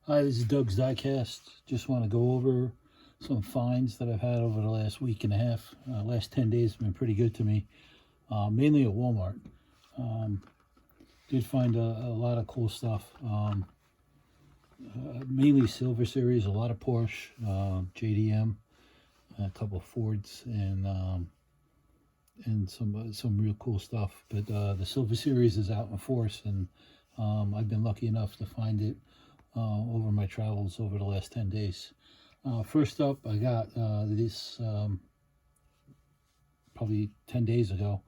Hi, this is Doug's Diecast. Just want to go over some finds that I've had over the last week and a half. Last 10 days have been pretty good to me, mainly at Walmart. Um, did find a lot of cool stuff, mainly Silver Series, a lot of Porsche, JDM, a couple of Fords, and some real cool stuff. But the Silver Series is out in force, and I've been lucky enough to find it over my travels over the last 10 days. First up, I got this probably 10 days ago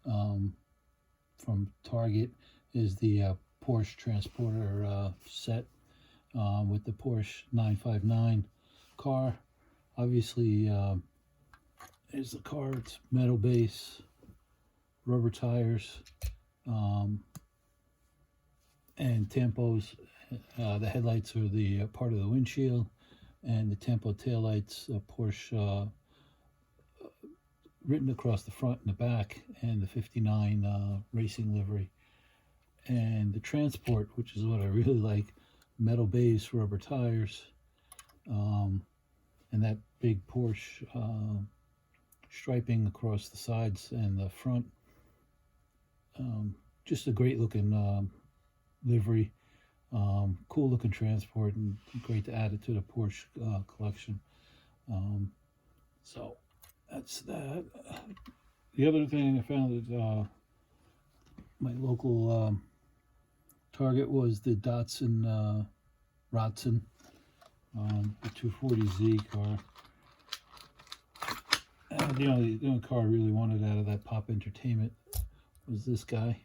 from Target, is the Porsche Transporter set with the Porsche 959 car. Obviously, is the car. It's metal base, rubber tires, and tampos. The headlights are the part of the windshield, and the Tempo taillights, Porsche written across the front and the back, and the 59 racing livery. And the transport, which is what I really like, metal base, rubber tires, and that big Porsche striping across the sides and the front. Just a great looking livery. Cool looking transport, and great to add it to the Porsche collection. So that's that. The other thing I found at my local Target was the Datsun Rodson, the 240Z car. The only car I really wanted out of that Pop Entertainment was this guy.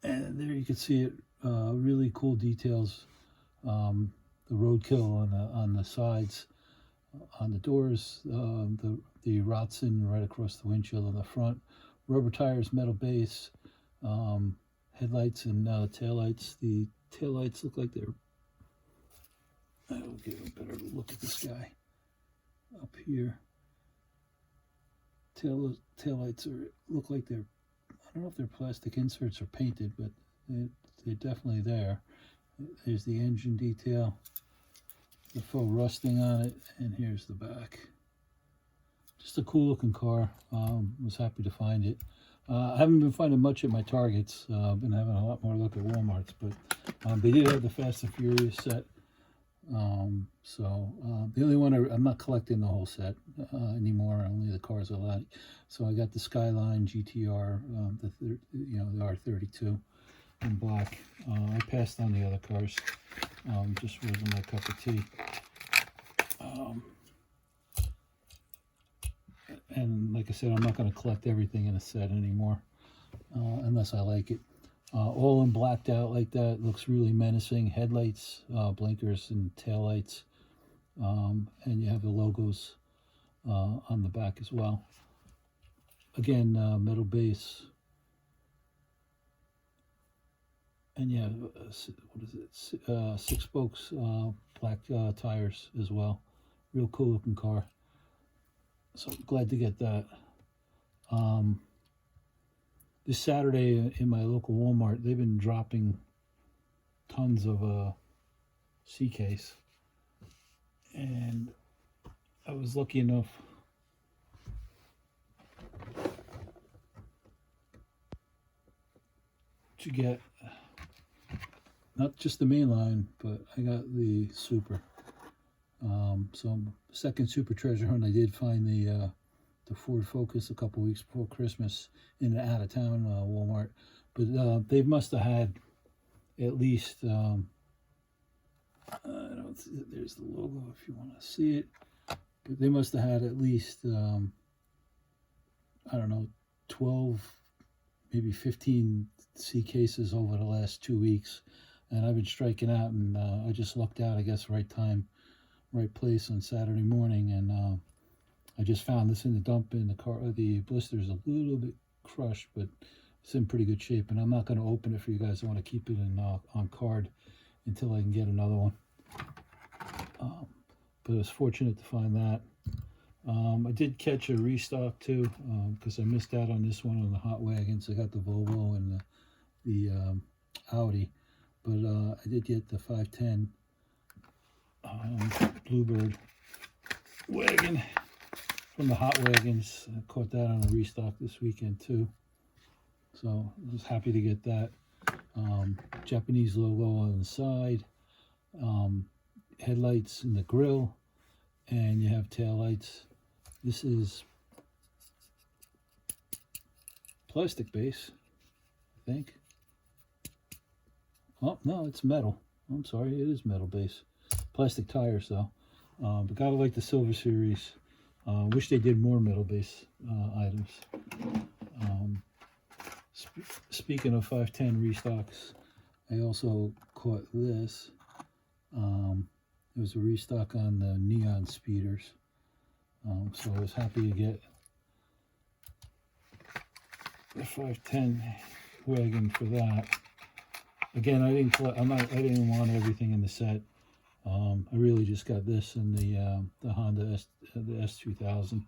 And there you can see it, really cool details. The roadkill on the sides, on the doors, the Rodson right across the windshield on the front, rubber tires, metal base, headlights and taillights. The taillights look like they're, I'll give a better look at this guy up here. Taillights look like they're, I don't know if they're plastic inserts or painted, but they're definitely there. There's the engine detail, the faux rusting on it, and here's the back. Just a cool looking car. Was happy to find it. I haven't been finding much at my Targets. I've been having a lot more look at Walmarts, but they did have the Fast and Furious set. The only one I'm not collecting the whole set anymore. Only the cars I like. So I got the Skyline GTR, the R32 in black. I passed on the other cars. Just wasn't my cup of tea. And like I said, I'm not going to collect everything in a set anymore unless I like it. All in blacked out like that. Looks really menacing. Headlights, blinkers, and taillights. And you have the logos on the back as well. Again, metal base. And yeah, what is it? 6 spokes, black tires as well. Real cool looking car. So glad to get that. This Saturday in my local Walmart, they've been dropping tons of C case, and I was lucky enough to get not just the main line, but I got the Super. So second Super treasure hunt. I did find the Ford Focus a couple weeks before Christmas in an out of town Walmart, but they must have had at least there's the logo if you want to see it, but they must have had at least I don't know, 12, maybe 15 C cases over the last 2 weeks, and I've been striking out, and I just lucked out, I guess, right time, right place on Saturday morning, and I just found this in the dump in the car. The blister's a little bit crushed, but it's in pretty good shape, and I'm not going to open it for you guys. I want to keep it in on card until I can get another one. But I was fortunate to find that. I did catch a restock too, because I missed out on this one on the hot wagons. I got the Volvo and the Audi, but I did get the 510 Bluebird wagon from the Hot Wagons. I caught that on a restock this weekend too, so I was happy to get that. Japanese logo on the side, headlights in the grill, and you have taillights. This is plastic base, I think. Oh no, it's metal. I'm sorry, it is metal base. Plastic tires though. But gotta like the Silver Series. Wish they did more metal base items. Speaking of 510 restocks, I also caught this. It was a restock on the neon speeders. So I was happy to get the 510 wagon for that. Again, I didn't want everything in the set. I really just got this and the Honda the S2000.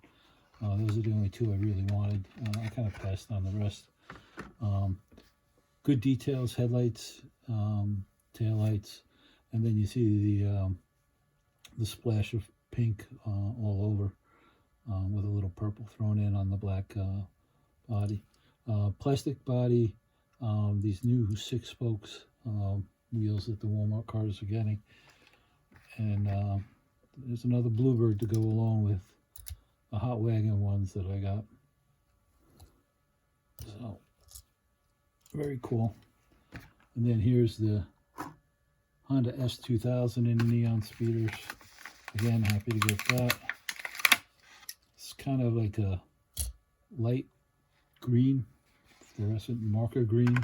Those are the only two I really wanted. I kind of passed on the rest. Good details, headlights, taillights, and then you see the splash of pink all over with a little purple thrown in on the black body. Plastic body, these new 6 spokes wheels that the Walmart cars are getting. And there's another Bluebird to go along with the Hot Wagon ones that I got. So, very cool. And then here's the Honda S2000 in the neon speeders. Again, happy to get that. It's kind of like a light green, fluorescent marker green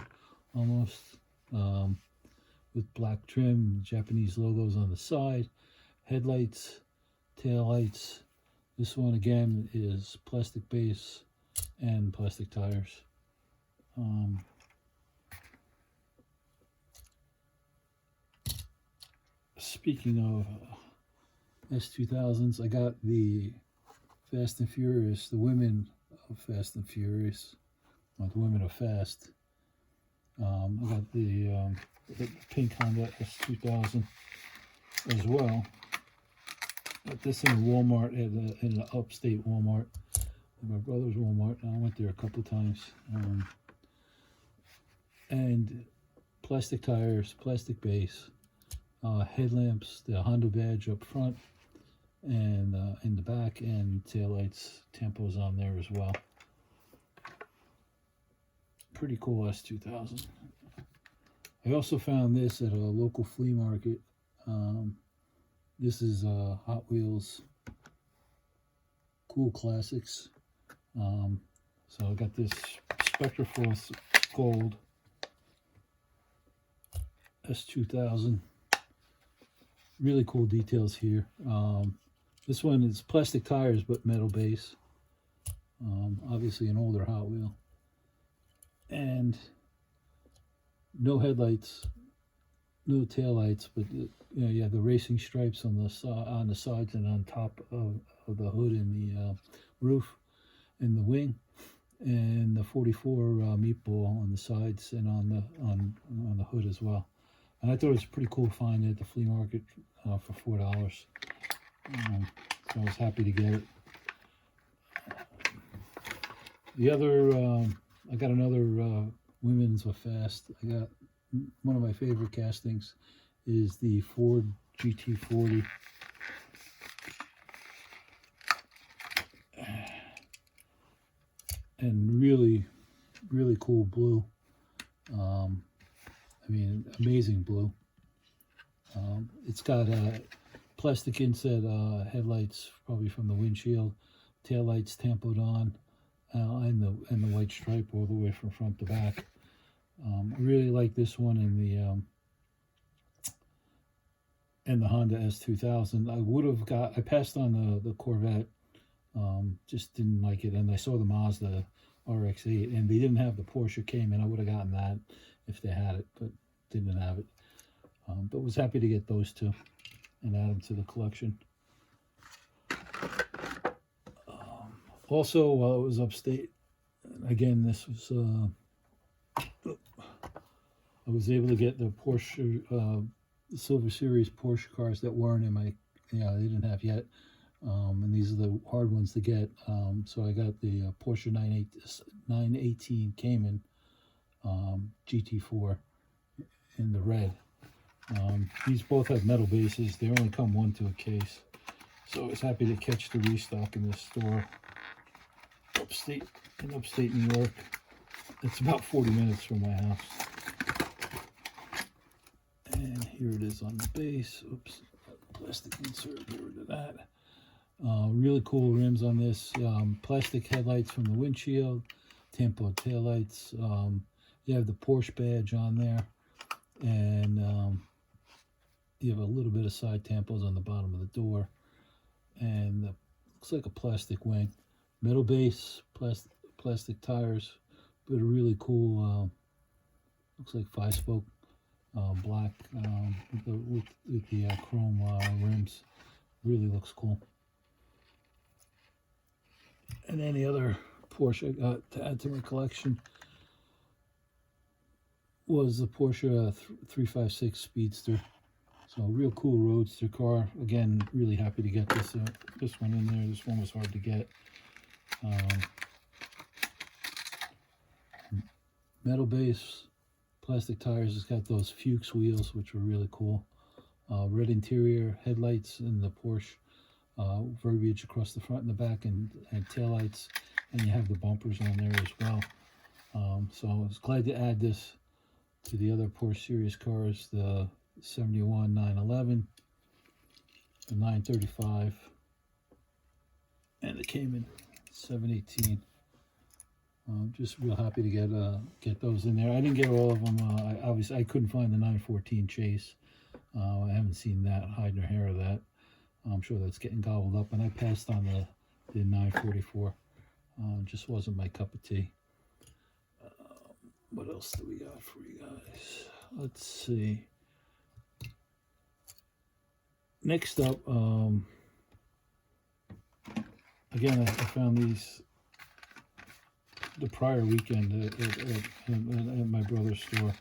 almost, with black trim, Japanese logos on the side, headlights, taillights. This one again is plastic base and plastic tires. Speaking of S2000s, I got the Fast and Furious, the women of Fast and Furious, like the women of Fast. I got the pink Honda S2000 as well. Got this in Walmart, in an upstate Walmart, my brother's Walmart. I went there a couple times. And plastic tires, plastic base, headlamps, the Honda badge up front and in the back, and taillights, tampos on there as well. Pretty cool S2000. I also found this at a local flea market. This is Hot Wheels Cool Classics. So I got this Spectre Force Gold S2000. Really cool details here. This one is plastic tires but metal base. Obviously an older Hot Wheel. And no headlights, no taillights, but you have the racing stripes on the sides and on top of the hood and the roof and the wing, and the 44 meatball on the sides and on the hood as well. And I thought it was a pretty cool find at the flea market for $4. So I was happy to get it. The other, I got another Women's of Fast. I got one of my favorite castings is the Ford GT40. And really, really cool blue. I mean, amazing blue. It's got plastic inset headlights, probably from the windshield, taillights tampoed on, and the white stripe all the way from front to back. I really like this one in the Honda S2000. I passed on the Corvette, just didn't like it, and I saw the Mazda RX-8, and they didn't have the Porsche Cayman. I would have gotten that if they had it, but didn't have it. But was happy to get those two and add them to the collection. Also, while I was upstate, again, this was I was able to get the Porsche Silver Series Porsche cars that weren't in my, they didn't have yet. And these are the hard ones to get. So I got the Porsche 918 Cayman GT4 in the red. These both have metal bases. They only come one to a case. So I was happy to catch the restock in this store in upstate New York. It's about 40 minutes from my house. And here it is on the base. Oops, plastic insert, get rid of that. Really cool rims on this. Plastic headlights from the windshield, Tempo taillights. You have the Porsche badge on there, and you have a little bit of side tampos on the bottom of the door, and looks like a plastic wing, metal base, plastic tires, but a really cool. Looks like 5-spoke, black with the chrome rims. Really looks cool. And any other Porsche I got to add to my collection was the Porsche 356 Speedster. So real cool roadster car. Again, really happy to get this one in there. This one was hard to get. Metal base, plastic tires. It's got those Fuchs wheels, which were really cool. Red interior, headlights in the Porsche. Verbiage across the front and the back, and taillights, and you have the bumpers on there as well. So I was glad to add this to the other Porsche series cars, the 71 911, the 935, and the Cayman 718. Just real happy to get those in there. I didn't get all of them. Obviously I couldn't find the 914 Chase. I haven't seen that, hide nor hair of that. I'm sure that's getting gobbled up, and I passed on the 944. Just wasn't my cup of tea. What else do we got for you guys? Let's see. Next up, again, I found these the prior weekend at my brother's store,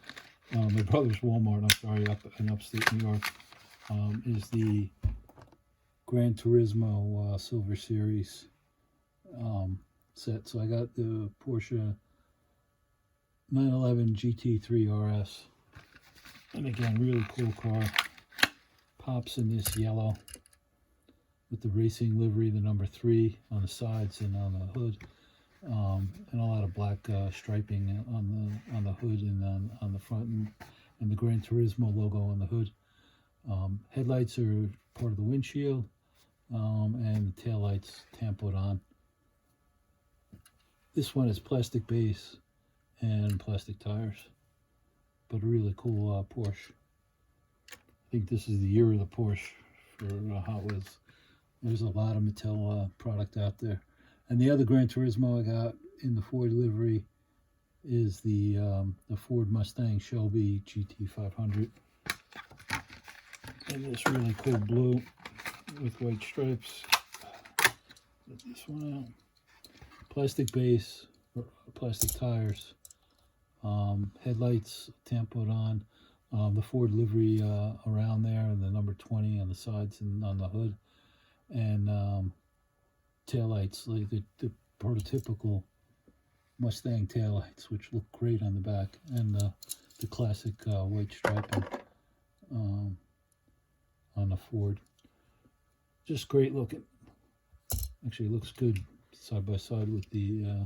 my brother's Walmart. I'm sorry, up in upstate New York. Is the Gran Turismo Silver Series set. So I got the Porsche 911 GT3 RS, and again, really cool car. Pops in this yellow with the racing livery, the number 3 on the sides and on the hood, and a lot of black striping on the hood and on the front, and the Gran Turismo logo on the hood. Headlights are part of the windshield, and the tail lights tampoed on. This one is plastic base and plastic tires, but a really cool Porsche. I think this is the year of the Porsche for Hot Wheels. There's a lot of Mattel product out there. And the other Gran Turismo I got in the Ford livery is the Ford Mustang Shelby GT500. And this really cool blue with white stripes. Get this one out. Plastic base, plastic tires, headlights tampoed on, the Ford livery around there, and the number 20 on the sides and on the hood, and taillights, like the prototypical Mustang taillights, which look great on the back, and the classic white striping on the Ford. Just great looking. Actually, it looks good side by side with the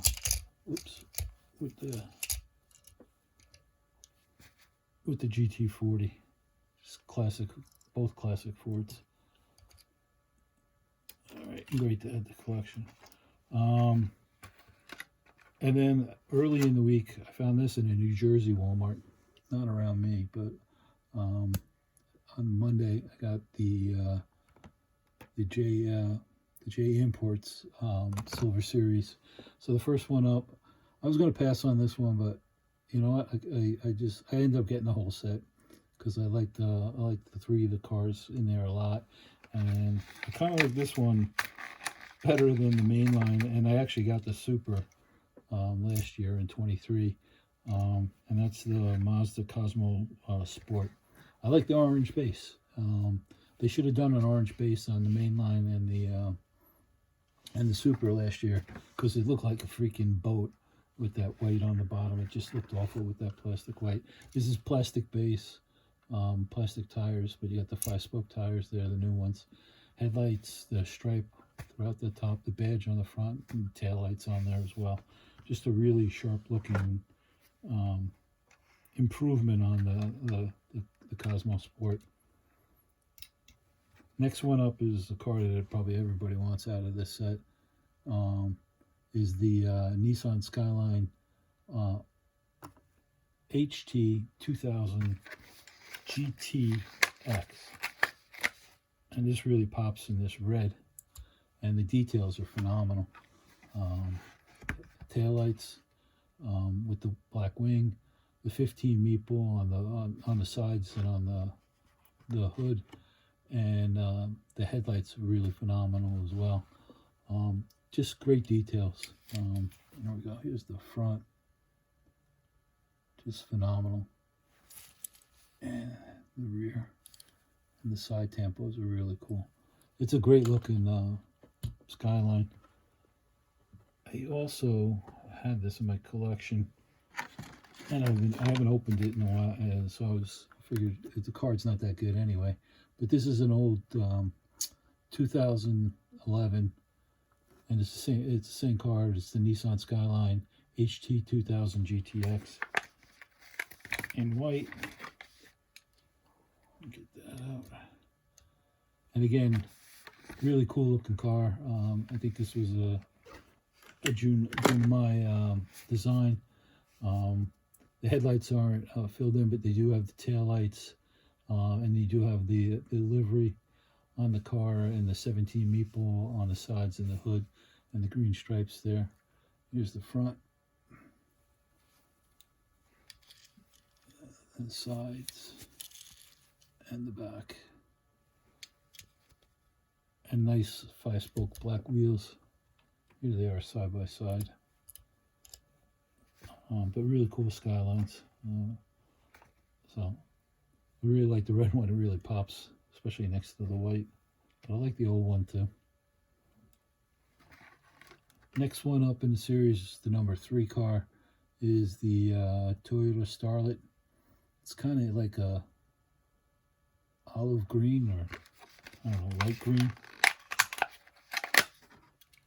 with the GT40. Just classic, both classic Fords. All right, great to add to the collection. And then early in the week, I found this in a New Jersey Walmart, not around me, but on Monday I got the J Imports Silver Series. So the first one up, I was going to pass on this one, but you know what, I ended up getting the whole set because I like the 3 of the cars in there a lot, and I kind of like this one better than the main line. And I actually got the Super last year in 23. And that's the Mazda Cosmo Sport. I like the orange base. They should have done an orange base on the main line and the Supra last year, because it looked like a freaking boat with that white on the bottom. It just looked awful with that plastic white. This is plastic base, plastic tires, but you got the 5-spoke tires there, the new ones. Headlights, the stripe throughout the top, the badge on the front, and the tail lights on there as well. Just a really sharp looking improvement on the Cosmo Sport. Next one up is the car that probably everybody wants out of this set. Is the Nissan Skyline HT 2000 GTX. And this really pops in this red. And the details are phenomenal. Taillights with the black wing, the 15 meeple on the sides and on the hood, and the headlights are really phenomenal as well. Just great details. There we go. Here's the front. Just phenomenal. And the rear and the side tampos are really cool. It's a great looking Skyline. I also had this in my collection, and I haven't opened it in a while, and so I figured the card's not that good anyway. But this is an old 2011, and it's the same card. It's the Nissan Skyline HT 2000 GTX in white. Get that out. And again, really cool looking car. I think this was a June my design. The headlights aren't filled in, but they do have the tail lights, and you do have the livery on the car, and the 17 meeple on the sides and the hood, and the green stripes there. Here's the front and the sides and the back, and nice 5-spoke black wheels. Here they are side by side. But really cool Skylines. So I really like the red one. It really pops, especially next to the white. But I like the old one too. Next one up in the series, the number 3 car, is the Toyota Starlet. It's kind of like a olive green, or I don't know, light green.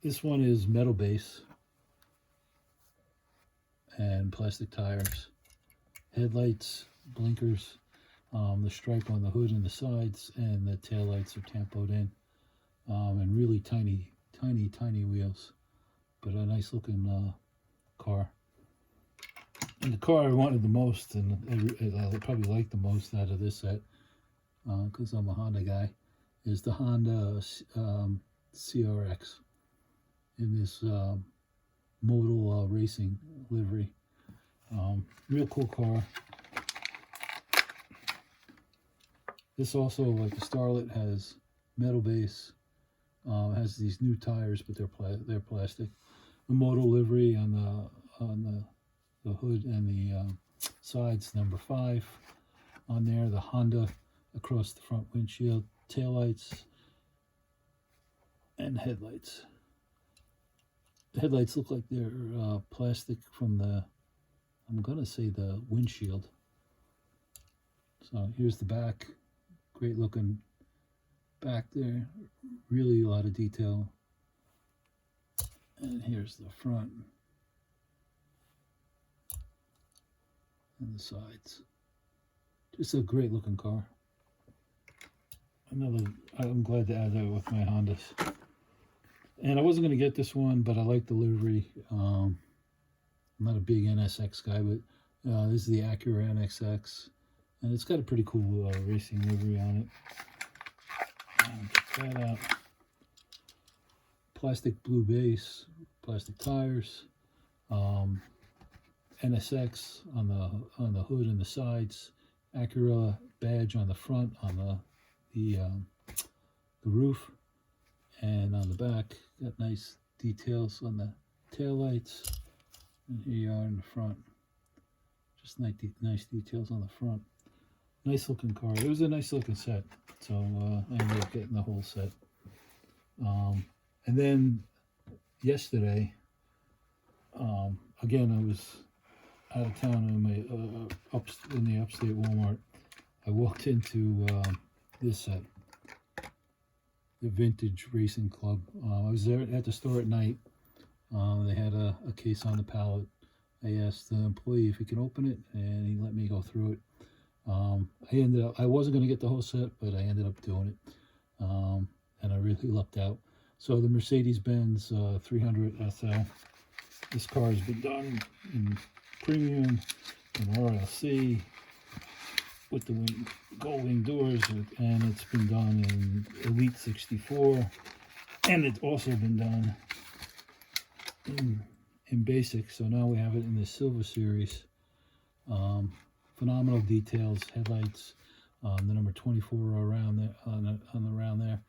This one is metal base and plastic tires, headlights, blinkers, the stripe on the hood and the sides, and the tail lights are tampoed in, and really tiny wheels, but a nice looking car. And the car I wanted the most, and I probably like the most out of this set, because I'm a Honda guy, is the Honda CRX in this modal racing livery. Real cool car. This also, like the Starlet, has metal base, has these new tires, but they're plastic. The modal livery on the hood and the sides, number 5 on there. The Honda across the front windshield, taillights, and headlights. The headlights look like they're plastic from I'm gonna say the windshield. So here's the back. Great looking back there. Really a lot of detail. And here's the front and the sides. Just a great looking car. I'm glad to add that with my Hondas. And I wasn't going to get this one, but I like the livery. I'm not a big NSX guy, but this is the Acura NSX. And it's got a pretty cool racing livery on it. And check that out. Plastic blue base, plastic tires, NSX on the hood and the sides, Acura badge on the front, on the roof, and on the back. Got nice details on the tail lights, and here you are in the front. Just nice details on the front. Nice looking car. It was a nice looking set. So I ended up getting the whole set. And then yesterday, again, I was out of town in the upstate Walmart. I walked into this set, the Vintage Racing Club. I was there at the store at night. They had a case on the pallet. I asked the employee if he could open it, and he let me go through it. I wasn't going to get the whole set, but I ended up doing it, and I really lucked out. So the Mercedes-Benz 300 SL. This car has been done in premium and RLC with the gold wing doors, and it's been done in Elite 64, and it's also been done in basic. So now we have it in the Silver Series. Phenomenal details, headlights, the number 24 around there on the round there,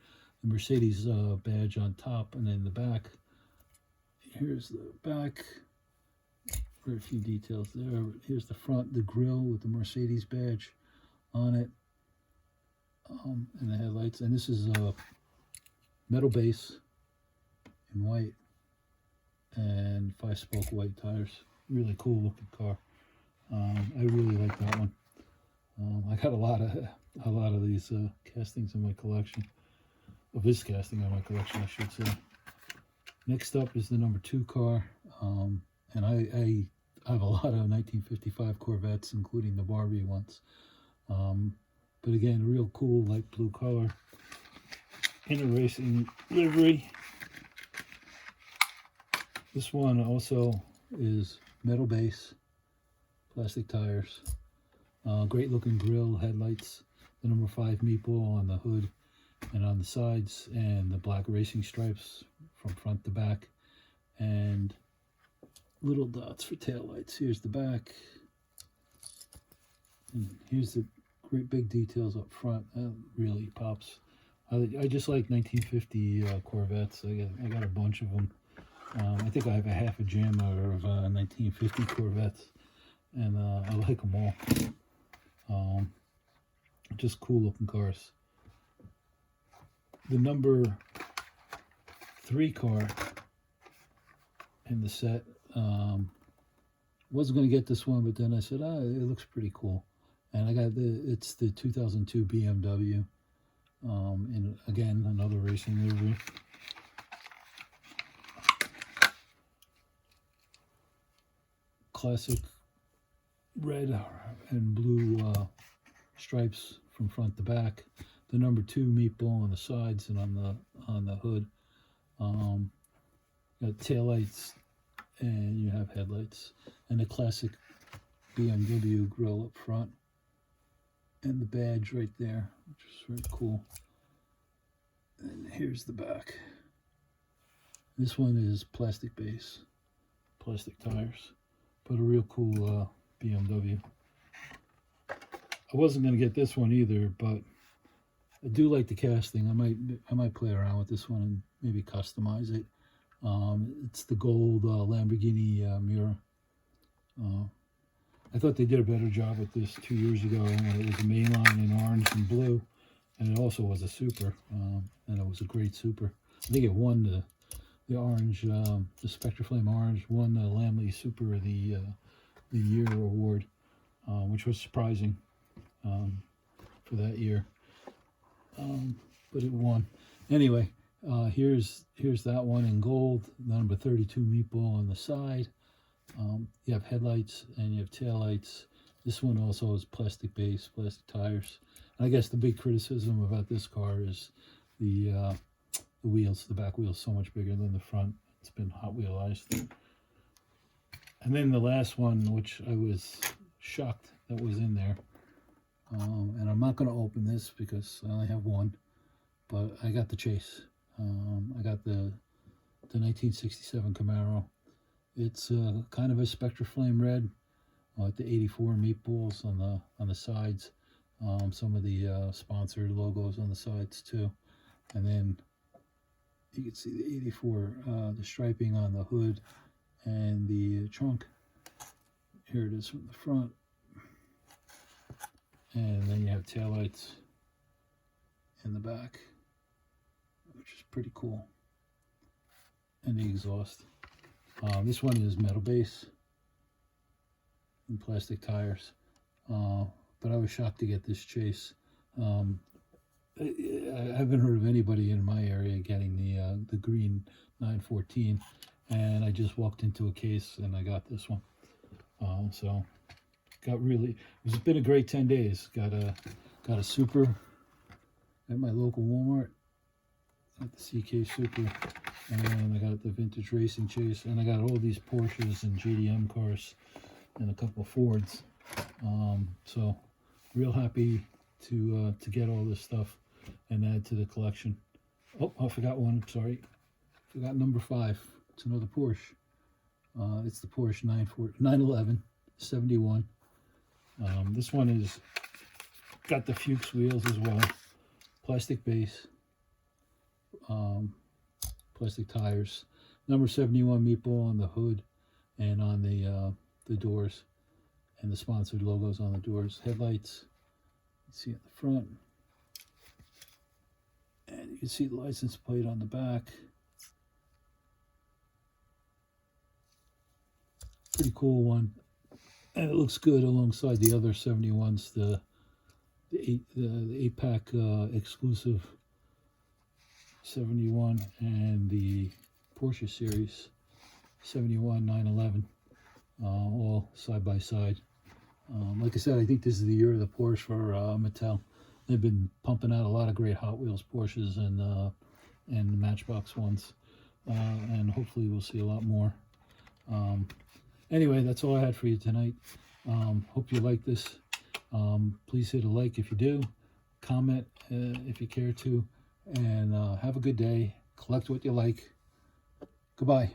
the Mercedes badge on top, and then the back. Here's the back. Very few details there. Here's the front, the grille with the Mercedes badge on it, and the headlights. And this is a metal base in white and 5-spoke white tires. Really cool looking car. I really like that one. I got a lot of these castings in my collection. Of this casting in my collection, I should say. Next up is the number 2 car, and I have a lot of 1955 Corvettes, including the Barbie ones. But again, real cool light blue color in a racing livery. This one also is metal base, plastic tires, great looking grille, headlights, the number 5 meatball on the hood and on the sides, and the black racing stripes from front to back, and little dots for taillights. Here's the back, and here's the great big details up front. That really pops. I just like 1950 Corvettes. I got a bunch of them. I think I have a half a jammer of 1950 Corvettes, and I like them all. Just cool looking cars. The number 3 car in the set, wasn't going to get this one, but then I said, it looks pretty cool, and I got it's the 2002 BMW, in again another racing livery. Classic red and blue stripes from front to back. The number 2 meatball on the sides and on the hood. Got taillights, and you have headlights, and the classic BMW grille up front, and the badge right there, which is very cool. And here's the back. This one is plastic base, plastic tires, but a real cool BMW. I wasn't going to get this one either, but I do like the casting. I might play around with this one and maybe customize it. It's the gold Lamborghini Miura. I thought they did a better job with this 2 years ago when it was a mainline in orange and blue, and it also was a super, and it was a great super. I think it won the orange, the Spectraflame Orange won the Lamley Super of the Year award, which was surprising for that year. But it won. Anyway, here's that one in gold, number 32 meatball on the side. You have headlights and you have taillights. This one also is plastic base, plastic tires. And I guess the big criticism about this car is the wheels. The back wheel's so much bigger than the front. It's been Hot Wheelized. And then the last one, which I was shocked that was in there. And I'm not going to open this because I only have one, but I got the Chase. I got the 1967 Camaro. It's kind of a Spectraflame red with the 84 meatballs on the sides. Some of the sponsored logos on the sides too, and then you can see the 84, the striping on the hood and the trunk. Here it is from the front. And then you have taillights in the back, which is pretty cool. And the exhaust. This one is metal base and plastic tires. But I was shocked to get this Chase. I haven't heard of anybody in my area getting the green 914, and I just walked into a case and I got this one. So got really, it's been a great 10 days. Got a Super at my local Walmart. Got the CK Super, and I got the vintage racing Chase, and I got all these Porsches and GDM cars and a couple of Fords. So real happy to get all this stuff and add to the collection. Oh, I forgot one. Sorry, forgot number 5. It's another Porsche. It's the Porsche 911 71. This one is got the Fuchs wheels as well, plastic base, plastic tires, number 71 meatball on the hood and on the doors, and the sponsored logos on the doors. Headlights, you see at the front, and you can see the license plate on the back. Pretty cool one, and it looks good alongside the other 71s, the 8-pack exclusive 71 and the Porsche series 71 911, all side by side. Like I said, I think this is the year of the Porsche for Mattel. They've been pumping out a lot of great Hot Wheels Porsches and Matchbox ones, and hopefully we'll see a lot more. Anyway, that's all I had for you tonight. Hope you like this. Please hit a like if you do, comment if you care to, and have a good day. Collect what you like. Goodbye.